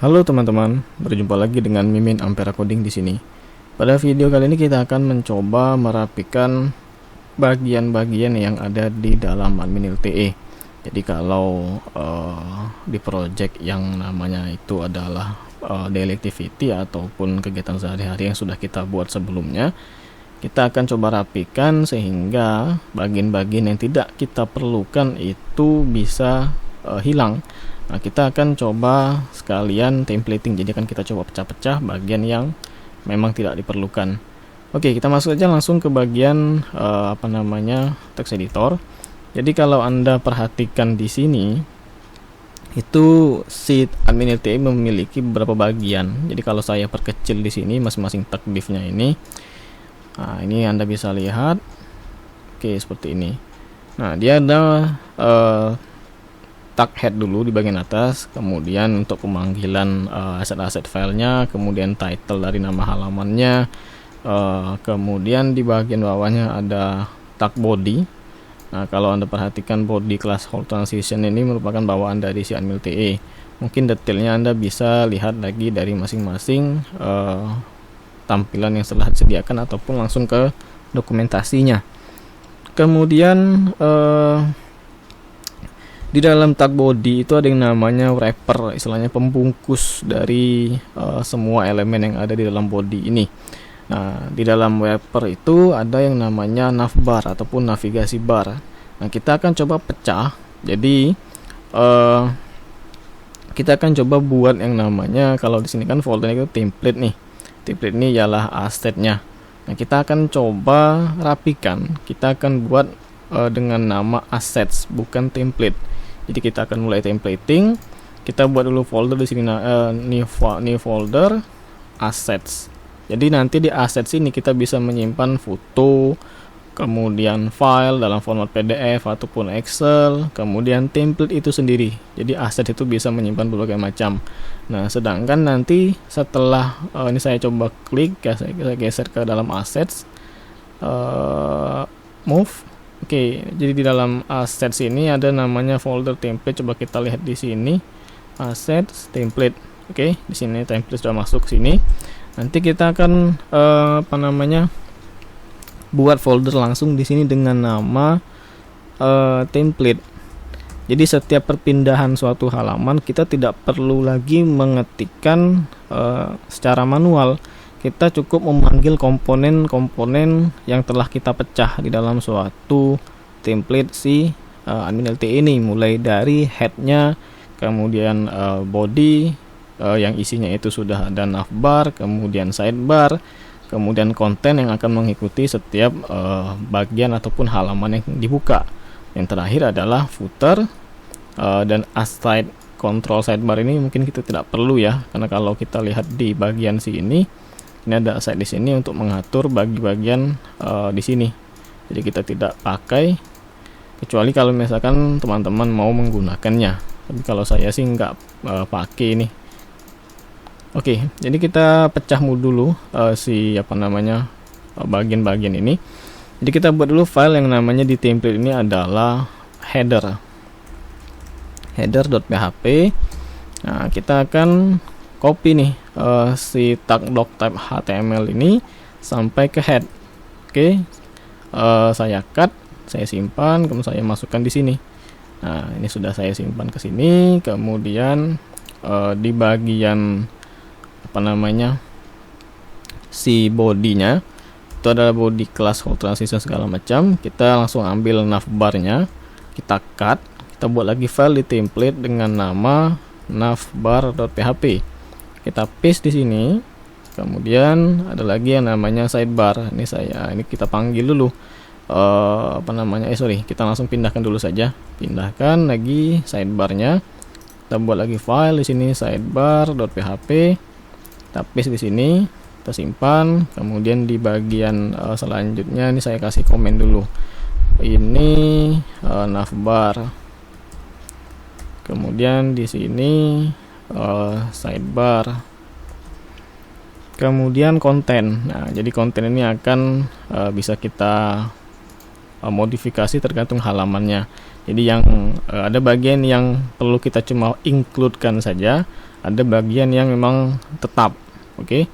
Halo teman-teman, berjumpa lagi dengan Mimin Ampera Coding di sini. Pada video kali ini kita akan mencoba merapikan bagian-bagian yang ada di dalam admin LTE. Jadi kalau di project yang namanya itu adalah daily activity ataupun kegiatan sehari-hari yang sudah kita buat sebelumnya, kita akan coba rapikan sehingga bagian-bagian yang tidak kita perlukan itu bisa hilang. Nah, kita akan coba sekalian templating, jadi akan kita coba pecah-pecah bagian yang memang tidak diperlukan. Oke, kita masuk aja langsung ke bagian text editor. Jadi kalau Anda perhatikan di sini, itu si admin LTE memiliki beberapa bagian. Jadi kalau saya perkecil di sini masing-masing tag div-nya ini, nah ini Anda bisa lihat. Oke, seperti ini. Nah, dia ada tag head dulu di bagian atas, kemudian untuk pemanggilan aset-aset filenya, kemudian title dari nama halamannya, kemudian di bagian bawahnya ada tag body. Nah, kalau Anda perhatikan body class hold transition ini merupakan bawaan dari si admin LTE. Mungkin detailnya Anda bisa lihat lagi dari masing-masing tampilan yang telah disediakan ataupun langsung ke dokumentasinya. Kemudian di dalam tag body itu ada yang namanya wrapper, istilahnya pembungkus dari semua elemen yang ada di dalam body ini. Nah, di dalam wrapper itu ada yang namanya navbar ataupun navigasi bar. Nah, kita akan coba pecah. Jadi kita akan coba buat yang namanya, kalau di sini kan foldernya itu template nih. Template ini ialah asetnya. Nah, kita akan coba rapikan. Kita akan buat dengan nama assets, bukan template. Jadi kita akan mulai templating. Kita buat dulu folder di sini, new folder assets. Jadi nanti di assets ini kita bisa menyimpan foto, kemudian file dalam format PDF ataupun Excel, kemudian template itu sendiri. Jadi assets itu bisa menyimpan berbagai macam. Nah, sedangkan nanti setelah ini saya coba klik, saya geser ke dalam assets, move. Oke, jadi di dalam assets ini ada namanya folder template. Coba kita lihat di sini, assets template. Oke, di sini template sudah masuk sini. Nanti kita akan buat folder langsung di sini dengan nama template. Jadi setiap perpindahan suatu halaman kita tidak perlu lagi mengetikkan secara manual. Kita cukup memanggil komponen-komponen yang telah kita pecah di dalam suatu template si admin LTE ini, mulai dari headnya, kemudian body yang isinya itu sudah ada navbar, kemudian sidebar, kemudian konten yang akan mengikuti setiap bagian ataupun halaman yang dibuka. Yang terakhir adalah footer dan aside control sidebar ini mungkin kita tidak perlu ya, karena kalau kita lihat di bagian sini, ini ada aside di sini untuk mengatur bagi-bagian di sini. Jadi kita tidak pakai, kecuali kalau misalkan teman-teman mau menggunakannya. Tapi kalau saya sih nggak pakai ini. Oke, jadi kita pecah dulu bagian-bagian ini. Jadi kita buat dulu file yang namanya di template ini adalah header.php. Nah, kita akan copy nih si tag doc type HTML ini sampai ke head. Oke, saya cut, saya simpan, kemudian saya masukkan di sini. Nah, ini sudah saya simpan ke sini. Kemudian di bagian si bodinya itu adalah body class hold transition segala macam. Kita langsung ambil navbarnya, kita cut, kita buat lagi file di template dengan nama navbar.php. Kita paste di sini. Kemudian ada lagi yang namanya sidebar. Ini kita panggil dulu. Kita langsung pindahkan dulu saja. Pindahkan lagi sidebarnya. Kita buat lagi file di sini sidebar.php. Kita paste di sini, kita simpan. Kemudian di bagian selanjutnya ini saya kasih komen dulu. Ini navbar. Kemudian di sini sidebar, kemudian konten. Nah, jadi konten ini akan bisa kita modifikasi tergantung halamannya. Jadi yang ada bagian yang perlu kita cuma include-kan saja, ada bagian yang memang tetap. Oke.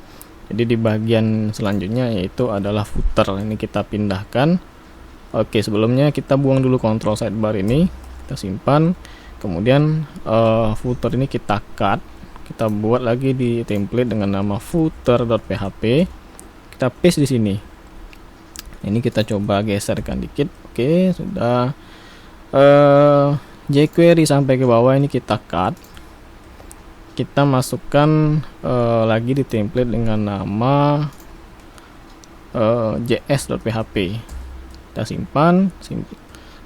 Jadi di bagian selanjutnya yaitu adalah footer. Ini kita pindahkan. Oke, sebelumnya kita buang dulu kontrol sidebar ini, kita simpan. Kemudian footer ini kita cut. Kita buat lagi di template dengan nama footer.php. Kita paste di sini. Ini kita coba geserkan dikit. Oke, sudah. jQuery sampai ke bawah ini kita cut. Kita masukkan lagi di template dengan nama js.php. Kita simpan.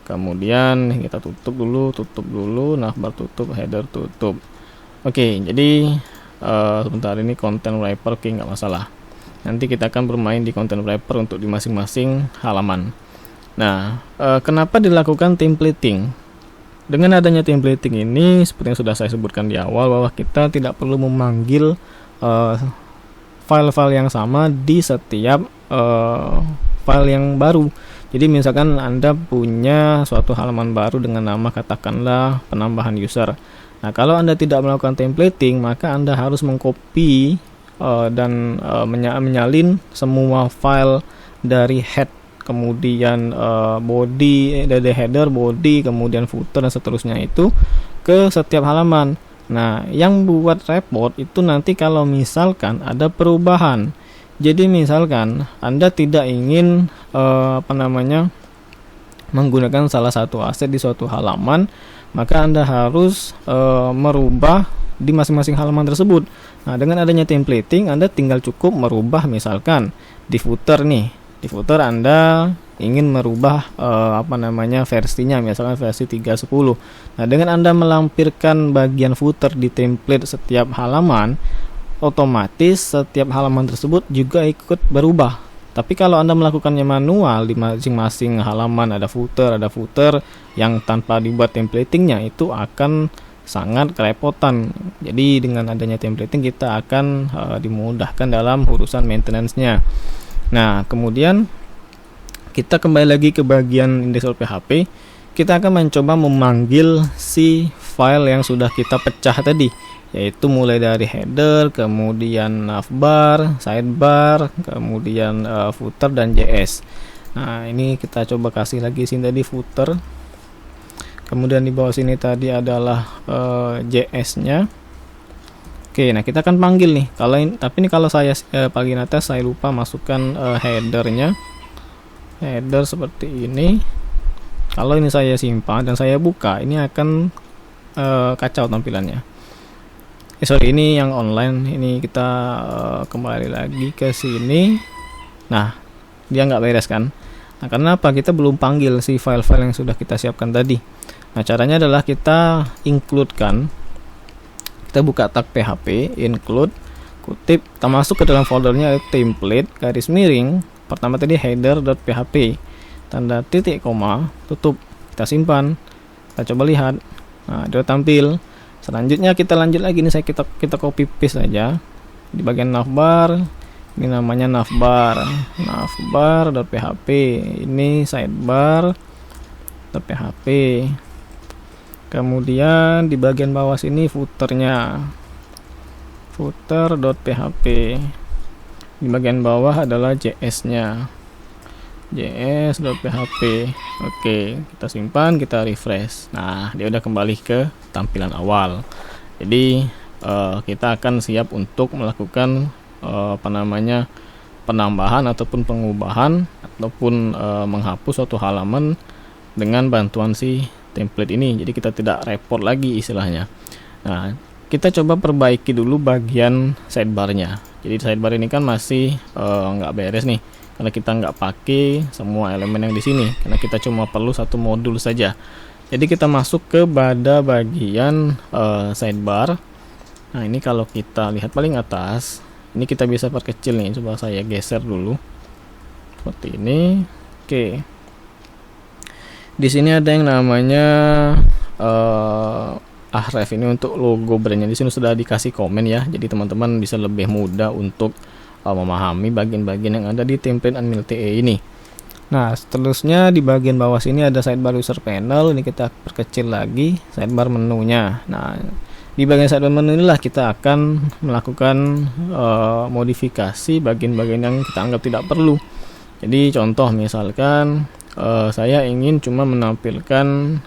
Kemudian kita tutup dulu, navbar tutup, header tutup. Oke, jadi sebentar ini content wrapper, oke, nggak masalah. Nanti kita akan bermain di content wrapper untuk di masing-masing halaman. Nah, kenapa dilakukan templating? Dengan adanya templating ini, seperti yang sudah saya sebutkan di awal, bahwa kita tidak perlu memanggil file-file yang sama di setiap file yang baru. Jadi misalkan Anda punya suatu halaman baru dengan nama katakanlah penambahan user. Nah, kalau Anda tidak melakukan templating, maka Anda harus mengcopy dan menyalin semua file dari head, kemudian body, dari header, body, kemudian footer dan seterusnya itu ke setiap halaman. Nah, yang buat repot itu nanti kalau misalkan ada perubahan. Jadi misalkan Anda tidak ingin menggunakan salah satu aset di suatu halaman, maka Anda harus merubah di masing-masing halaman tersebut. Nah, dengan adanya templating, Anda tinggal cukup merubah, misalkan di footer nih. Di footer Anda ingin merubah versinya, misalkan versi 3.10. Nah, dengan Anda melampirkan bagian footer di template setiap halaman, otomatis setiap halaman tersebut juga ikut berubah. Tapi kalau Anda melakukannya manual di masing-masing halaman ada footer yang tanpa dibuat templatingnya, itu akan sangat kerepotan. Jadi dengan adanya templating kita akan dimudahkan dalam urusan maintenance-nya. Nah, kemudian kita kembali lagi ke bagian index.php. Kita akan mencoba memanggil si file yang sudah kita pecah tadi, yaitu mulai dari header, kemudian navbar, sidebar, kemudian footer dan js. Nah, ini kita coba kasih lagi sini tadi footer. Kemudian di bawah sini tadi adalah js-nya. Oke, nah kita akan panggil nih. Tapi ini kalau saya pagi atas saya lupa masukkan headernya. Header seperti ini. Kalau ini saya simpan dan saya buka, ini akan kacau tampilannya. Ini yang online. Ini kita kembali lagi ke sini. Nah, dia nggak beres kan? Nah, karena apa? Kita belum panggil si file-file yang sudah kita siapkan tadi. Nah, caranya adalah kita include-kan. Kita buka tag php, include, kutip, kita masuk ke dalam foldernya template, garis miring, pertama tadi header.php, tanda titik koma, tutup, kita simpan, kita coba lihat. Nah, dia tampil. Selanjutnya kita lanjut lagi nih, kita copy paste aja di bagian navbar. Ini namanya navbar.php, ini sidebar.php. Kemudian di bagian bawah sini footernya, footer.php. Di bagian bawah adalah js-nya, js.php. Oke, kita simpan, kita refresh. Nah, dia udah kembali ke tampilan awal. Jadi kita akan siap untuk melakukan penambahan ataupun pengubahan ataupun menghapus suatu halaman dengan bantuan si template ini. Jadi kita tidak repot lagi istilahnya. Nah, kita coba perbaiki dulu bagian sidebarnya. Jadi sidebar ini kan masih nggak beres nih, karena kita nggak pakai semua elemen yang di sini, karena kita cuma perlu satu modul saja. Jadi kita masuk ke pada bagian sidebar. Nah, ini kalau kita lihat paling atas, ini kita bisa perkecil nih. Coba saya geser dulu seperti ini. Oke. Di sini ada yang namanya ahref, ini untuk logo brandnya. Di sini sudah dikasih komen ya, jadi teman-teman bisa lebih mudah untuk memahami bagian-bagian yang ada di template Unmil TE ini. Nah, seterusnya di bagian bawah sini ada sidebar user panel. Ini kita perkecil lagi sidebar menunya. Nah, di bagian sidebar menu inilah kita akan melakukan modifikasi bagian-bagian yang kita anggap tidak perlu. Jadi contoh misalkan saya ingin cuma menampilkan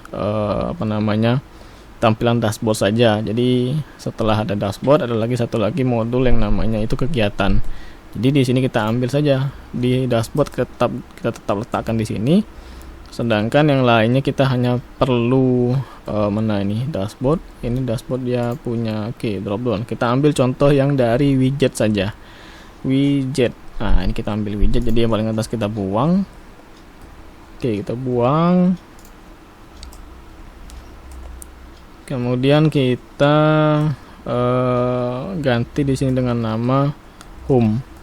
tampilan dashboard saja. Jadi setelah ada dashboard ada lagi satu lagi modul yang namanya itu kegiatan. Jadi di sini kita ambil saja di dashboard, kita tetap letakkan di sini. Sedangkan yang lainnya kita hanya perlu mana ini dashboard. Ini dashboard dia punya drop down. Kita ambil contoh yang dari widget saja. Widget. Nah, ini kita ambil widget. Jadi yang paling atas kita buang. Kita buang. Kemudian kita ganti di sini dengan nama home.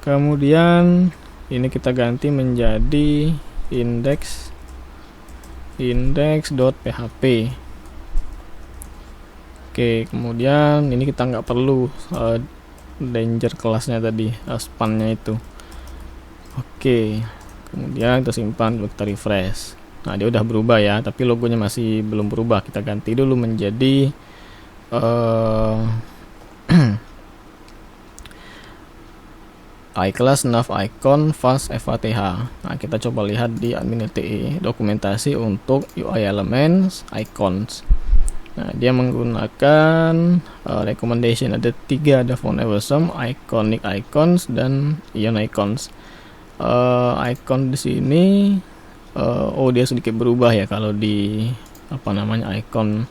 Kemudian ini kita ganti menjadi index.php. Kemudian ini kita nggak perlu danger kelasnya tadi, spannya itu. Kemudian kita simpan, kita refresh. Nah, dia udah berubah ya, tapi logonya masih belum berubah. Kita ganti dulu menjadi iClass nav icon fast FATH. Nah, kita coba lihat di admin.te dokumentasi untuk UI elements icons. Nah, dia menggunakan recommendation ada 3, ada font awesome, iconic icons, dan ion icons. Icon di sini dia sedikit berubah ya kalau di icon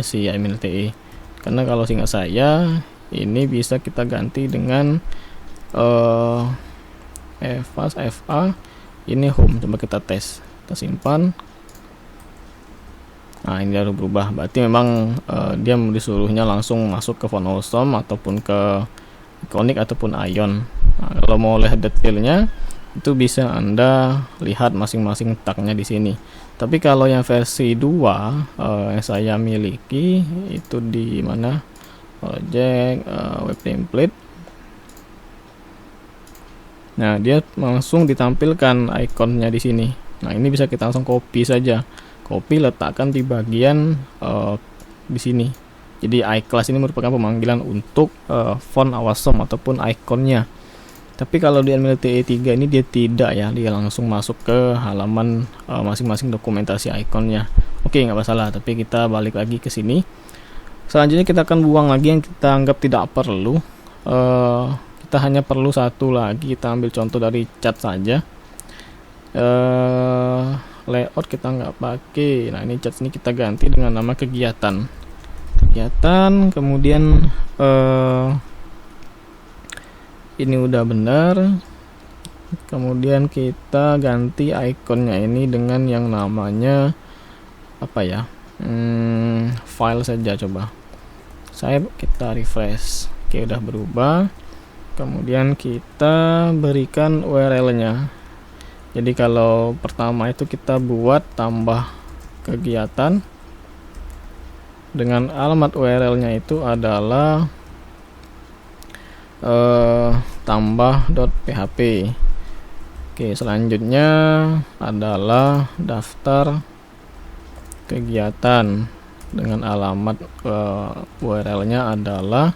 si admin.te. Karena kalau seingat saya ini bisa kita ganti dengan FA ini home. Coba kita tes, kita simpan. Nah, ini baru berubah. Berarti memang dia disuruhnya langsung masuk ke font awesome ataupun ke iconic ataupun ion. Nah, kalau mau lihat detailnya itu bisa Anda lihat masing-masing tagnya di sini. Tapi kalau yang versi 2 yang saya miliki itu di mana? Project web template. Nah, dia langsung ditampilkan ikonnya di sini. Nah, ini bisa kita langsung copy saja. Copy, letakkan di bagian di sini. Jadi iClass ini merupakan pemanggilan untuk font awesome ataupun ikonnya. Tapi kalau di admin.te 3 ini dia tidak ya, dia langsung masuk ke halaman masing-masing dokumentasi ikonnya. Nggak masalah, tapi kita balik lagi ke sini. Selanjutnya kita akan buang lagi yang kita anggap tidak perlu. Kita hanya perlu satu lagi. Kita ambil contoh dari chat saja. Layout kita nggak pakai. Nah, ini chat ini kita ganti dengan nama kegiatan. Kemudian ini udah benar. Kemudian kita ganti ikonnya ini dengan yang namanya file saja. Coba kita refresh. Udah berubah. Kemudian kita berikan URL-nya. Jadi kalau pertama itu kita buat tambah kegiatan dengan alamat URL-nya itu adalah tambah.php. Selanjutnya adalah daftar kegiatan dengan alamat URL-nya adalah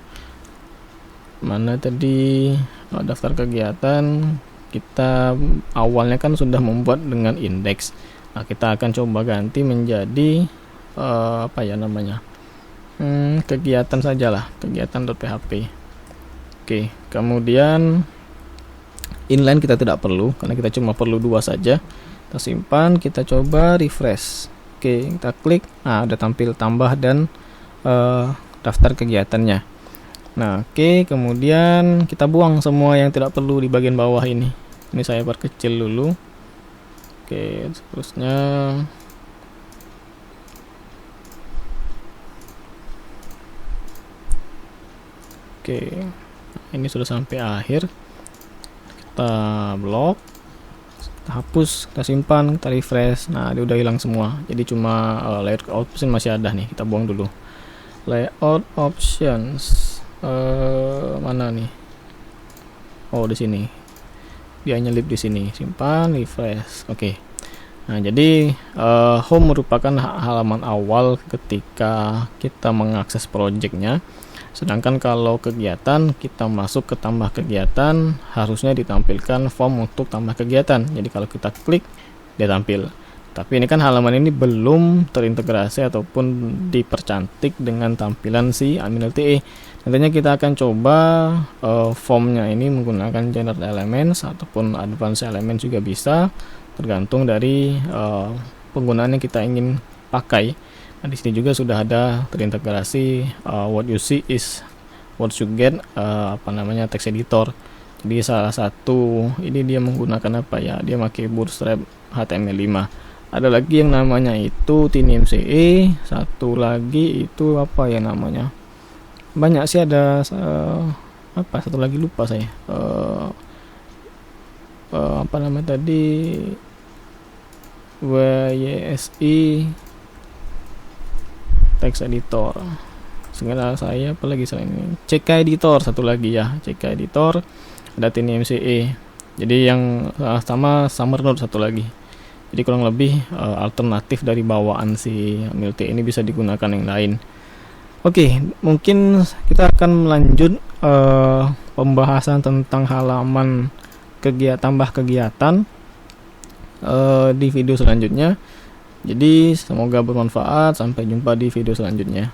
mana tadi? Daftar kegiatan kita awalnya kan sudah membuat dengan indeks. Nah, kita akan coba ganti menjadi kegiatan sajalah, kegiatan.php. Kemudian inline kita tidak perlu karena kita cuma perlu 2 saja. Kita simpan, kita coba refresh. Kita klik. Nah, udah tampil tambah dan daftar kegiatannya. Nah, kemudian kita buang semua yang tidak perlu di bagian bawah ini. Ini saya perkecil dulu. Seterusnya ini sudah sampai akhir. Kita blok, kita hapus, kita simpan, kita refresh. Nah, dia udah hilang semua. Jadi cuma layout option masih ada nih. Kita buang dulu. Layout options mana nih? Di sini. dia nyelip di sini, simpan, refresh. Oke. Nah, jadi home merupakan halaman awal ketika kita mengakses projectnya. Sedangkan kalau kegiatan, kita masuk ke tambah kegiatan, harusnya ditampilkan form untuk tambah kegiatan. Jadi kalau kita klik, dia tampil. Tapi ini kan halaman ini belum terintegrasi ataupun dipercantik dengan tampilan si admin LTE. Nantinya kita akan coba formnya ini menggunakan generate elements ataupun advanced elements juga bisa, tergantung dari penggunaan yang kita ingin pakai. Nah, di sini juga sudah ada terintegrasi what you see is what you get, text editor. Jadi salah satu ini dia menggunakan apa ya? Dia pakai Bootstrap HTML5. Ada lagi yang namanya itu TinyMCE, satu lagi itu apa ya namanya? Banyak sih, ada satu lagi lupa saya. Apa namanya tadi? WYSI text editor. Segala saya apa lagi selain ini? CK editor satu lagi ya, CK editor, ada TinyMCE. Jadi yang sama Summer Node satu lagi. Jadi kurang lebih alternatif dari bawaan si MLT ini bisa digunakan yang lain. Oke, mungkin kita akan melanjut pembahasan tentang halaman tambah kegiatan di video selanjutnya. Jadi semoga bermanfaat. Sampai jumpa di video selanjutnya.